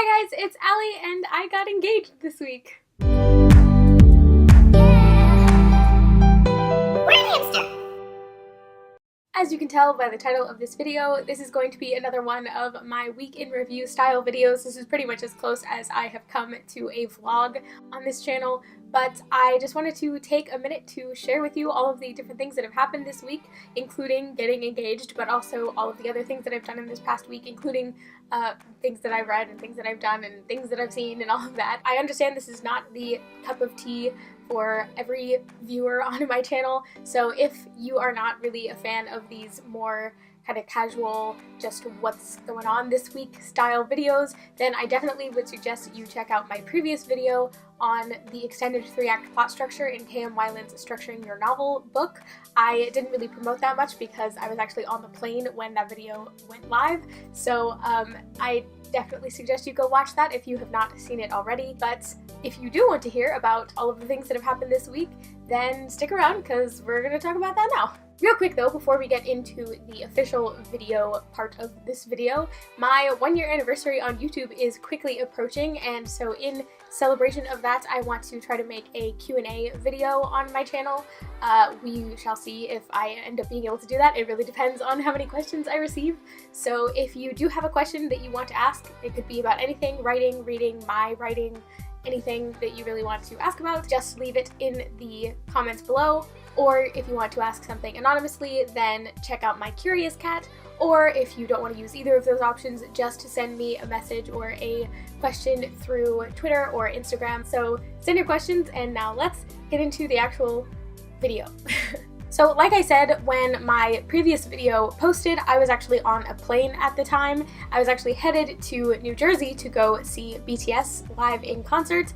Hi guys, it's Allie and I got engaged this week. As you can tell by the title of this video, this is going to be another one of my week in review style videos. This is pretty much as close as I have come to a vlog on this channel, but I just wanted to take a minute to share with you all of the different things that have happened this week, including getting engaged, but also all of the other things that I've done in this past week, including things that I've read and things that I've done and things that I've seen and all of that. I understand this is not the cup of tea for every viewer on my channel, so if you are not really a fan of these more kind of casual, just what's going on this week style videos, then I definitely would suggest you check out my previous video on the extended 3-act plot structure in K.M. Weiland's Structuring Your Novel book. I didn't really promote that much because I was actually on the plane when that video went live, so I definitely suggest you go watch that if you have not seen it already. But if you do want to hear about all of the things that have happened this week, then stick around because we're going to talk about that now. Real quick though, before we get into the official video part of this video, my 1-year anniversary on YouTube is quickly approaching, and so in celebration of that, I want to try to make a Q&A video on my channel. We shall see if I end up being able to do that. It really depends on how many questions I receive. So if you do have a question that you want to ask, it could be about anything, writing, reading, my writing, anything that you really want to ask about, just leave it in the comments below. Or if you want to ask something anonymously, then check out my Curious Cat. Or if you don't want to use either of those options, just send me a message or a question through Twitter or Instagram. So send your questions, and now let's get into the actual video. So like I said, when my previous video posted, I was actually on a plane at the time. I was actually headed to New Jersey to go see BTS live in concert.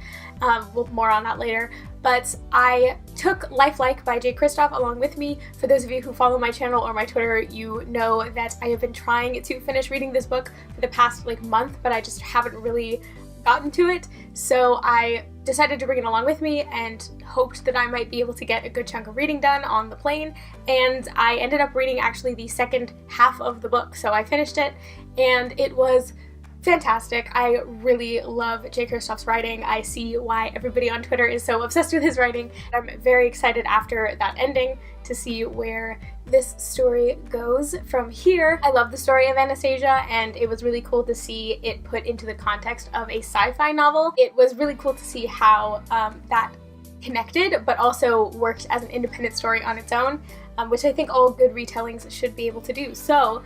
More on that later. But I took Lifelike by Jay Kristoff along with me. For those of you who follow my channel or my Twitter, you know that I have been trying to finish reading this book for the past month, but I just haven't really gotten to it. So I decided to bring it along with me and hoped that I might be able to get a good chunk of reading done on the plane, and I ended up reading actually the second half of the book, so I finished it, and it was fantastic. I really love Jay Kristoff's writing. I see why everybody on Twitter is so obsessed with his writing. I'm very excited after that ending to see where this story goes from here. I love the story of Anastasia, and it was really cool to see it put into the context of a sci-fi novel. It was really cool to see how that connected, but also worked as an independent story on its own, which I think all good retellings should be able to do. So,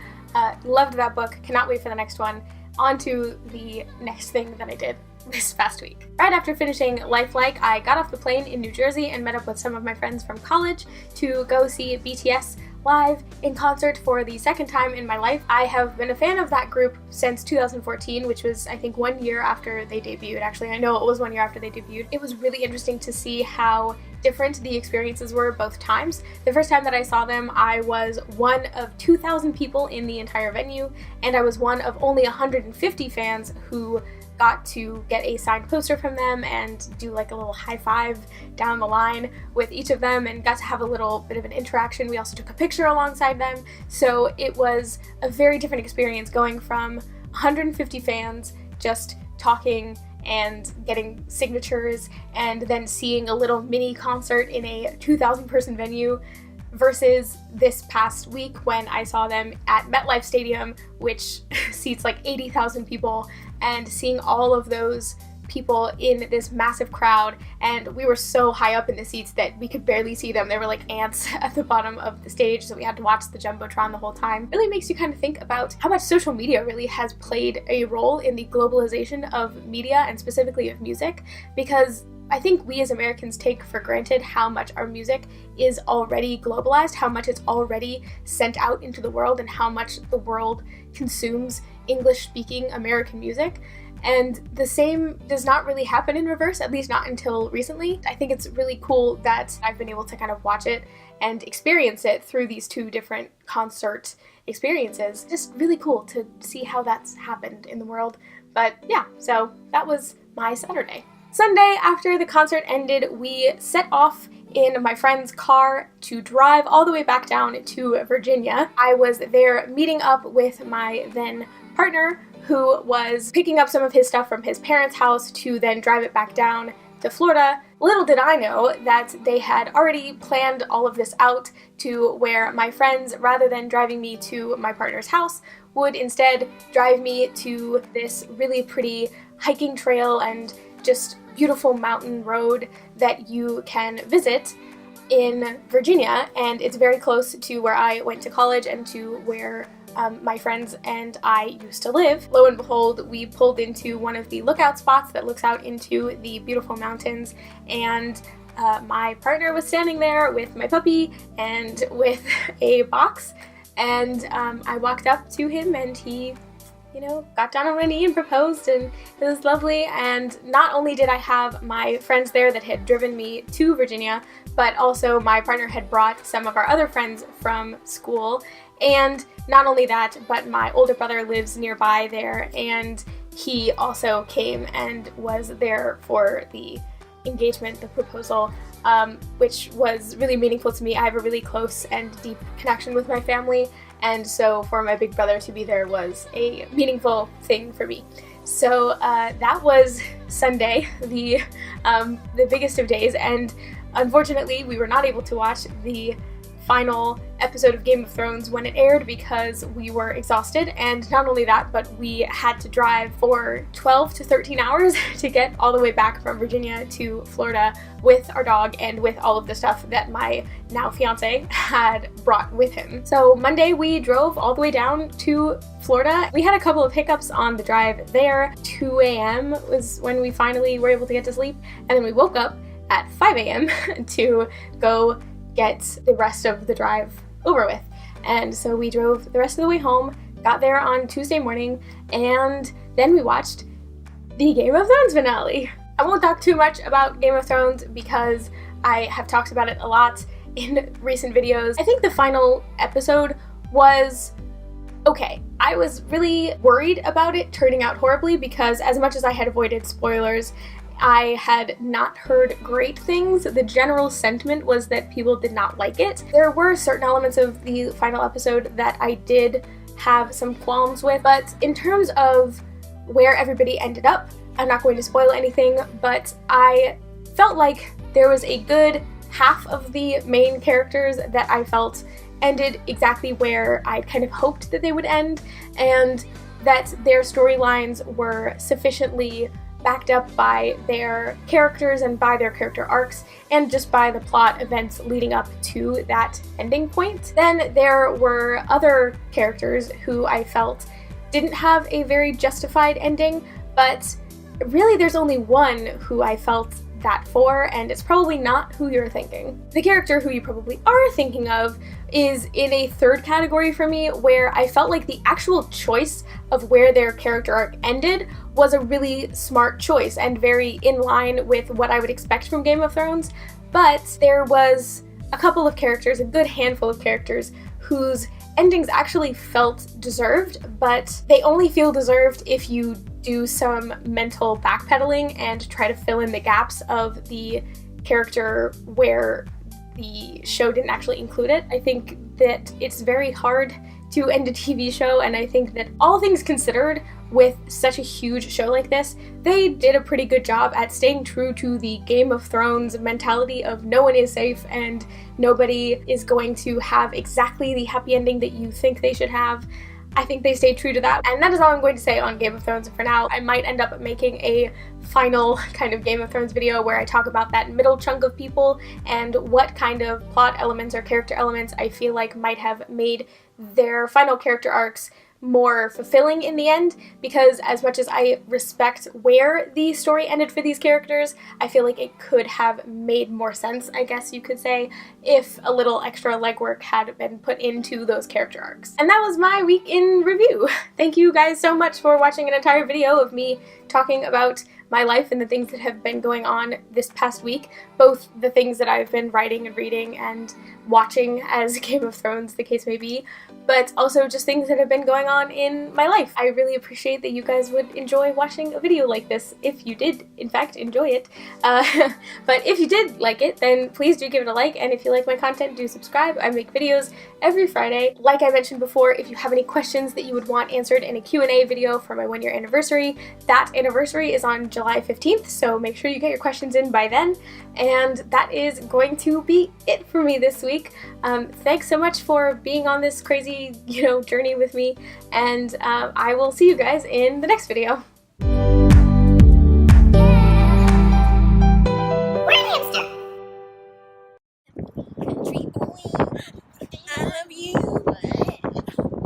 loved that book. Cannot wait for the next one. On to the next thing that I did this past week. Right after finishing Lifelike, I got off the plane in New Jersey and met up with some of my friends from college to go see BTS live in concert for the second time in my life. I have been a fan of that group since 2014, which was, I think, 1 year after they debuted. Actually, I know it was 1 year after they debuted. It was really interesting to see how different the experiences were both times. The first time that I saw them, I was one of 2,000 people in the entire venue, and I was one of only 150 fans who got to get a signed poster from them and do like a little high five down the line with each of them, and got to have a little bit of an interaction. We also took a picture alongside them. So it was a very different experience going from 150 fans just talking and getting signatures and then seeing a little mini concert in a 2,000 person venue versus this past week when I saw them at MetLife Stadium, which seats like 80,000 people, and seeing all of those people in this massive crowd, and we were so high up in the seats that we could barely see them. They were like ants at the bottom of the stage, so we had to watch the Jumbotron the whole time. It really makes you kind of think about how much social media really has played a role in the globalization of media, and specifically of music, because I think we as Americans take for granted how much our music is already globalized, how much it's already sent out into the world, and how much the world consumes English-speaking American music. And the same does not really happen in reverse, at least not until recently. I think it's really cool that I've been able to kind of watch it and experience it through these two different concert experiences. Just really cool to see how that's happened in the world. But yeah, so that was my Saturday. Sunday, after the concert ended, we set off in my friend's car to drive all the way back down to Virginia. I was there meeting up with my then partner who was picking up some of his stuff from his parents' house to then drive it back down to Florida. Little did I know that they had already planned all of this out to where my friends, rather than driving me to my partner's house, would instead drive me to this really pretty hiking trail and just beautiful mountain road that you can visit in Virginia, and it's very close to where I went to college and to where my friends and I used to live. Lo and behold, we pulled into one of the lookout spots that looks out into the beautiful mountains, and my partner was standing there with my puppy and with a box, and I walked up to him and he, you know, got down on one knee and proposed, and it was lovely. And not only did I have my friends there that had driven me to Virginia, but also my partner had brought some of our other friends from school. And not only that, but my older brother lives nearby there, and he also came and was there for the engagement, the proposal, which was really meaningful to me. I have a really close and deep connection with my family, and so for my big brother to be there was a meaningful thing for me. So that was Sunday, the biggest of days, and unfortunately we were not able to watch the final episode of Game of Thrones when it aired because we were exhausted, and not only that, but we had to drive for 12 to 13 hours to get all the way back from Virginia to Florida with our dog and with all of the stuff that my now fiance had brought with him. So Monday we drove all the way down to Florida. We had a couple of hiccups on the drive there. 2 a.m. was when we finally were able to get to sleep, and then we woke up at 5 a.m. to go get the rest of the drive over with. And so we drove the rest of the way home, got there on Tuesday morning, and then we watched the Game of Thrones finale. I won't talk too much about Game of Thrones because I have talked about it a lot in recent videos. I think the final episode was okay. I was really worried about it turning out horribly because as much as I had avoided spoilers, I had not heard great things. The general sentiment was that people did not like it. There were certain elements of the final episode that I did have some qualms with, but in terms of where everybody ended up, I'm not going to spoil anything, but I felt like there was a good half of the main characters that I felt ended exactly where I'd kind of hoped that they would end, and that their storylines were sufficiently backed up by their characters and by their character arcs and just by the plot events leading up to that ending point. Then there were other characters who I felt didn't have a very justified ending, but really there's only one who I felt that for, and it's probably not who you're thinking. The character who you probably are thinking of is in a third category for me, where I felt like the actual choice of where their character arc ended was a really smart choice and very in line with what I would expect from Game of Thrones, but there was a couple of characters, a good handful of characters, whose endings actually felt deserved, but they only feel deserved if you do some mental backpedaling and try to fill in the gaps of the character where the show didn't actually include it. I think that it's very hard to end a TV show, and I think that all things considered, with such a huge show like this, they did a pretty good job at staying true to the Game of Thrones mentality of no one is safe and nobody is going to have exactly the happy ending that you think they should have. I think they stayed true to that, and that is all I'm going to say on Game of Thrones for now. I might end up making a final kind of Game of Thrones video where I talk about that middle chunk of people and what kind of plot elements or character elements I feel like might have made their final character arcs more fulfilling in the end, because as much as I respect where the story ended for these characters, I feel like it could have made more sense, I guess you could say, if a little extra legwork had been put into those character arcs. And that was my week in review. Thank you guys so much for watching an entire video of me talking about my life and the things that have been going on this past week, both the things that I've been writing and reading and watching as Game of Thrones the case may be, but also just things that have been going on in my life. I really appreciate that you guys would enjoy watching a video like this, if you did in fact enjoy it. But if you did like it, then please do give it a like, and if you like my content, do subscribe. I make videos every Friday. Like I mentioned before, if you have any questions that you would want answered in a Q&A video for my 1-year anniversary, that anniversary is on July 15th, so make sure you get your questions in by then. And that is going to be it for me this week. Thanks so much for being on this crazy, journey with me, and I will see you guys in the next video.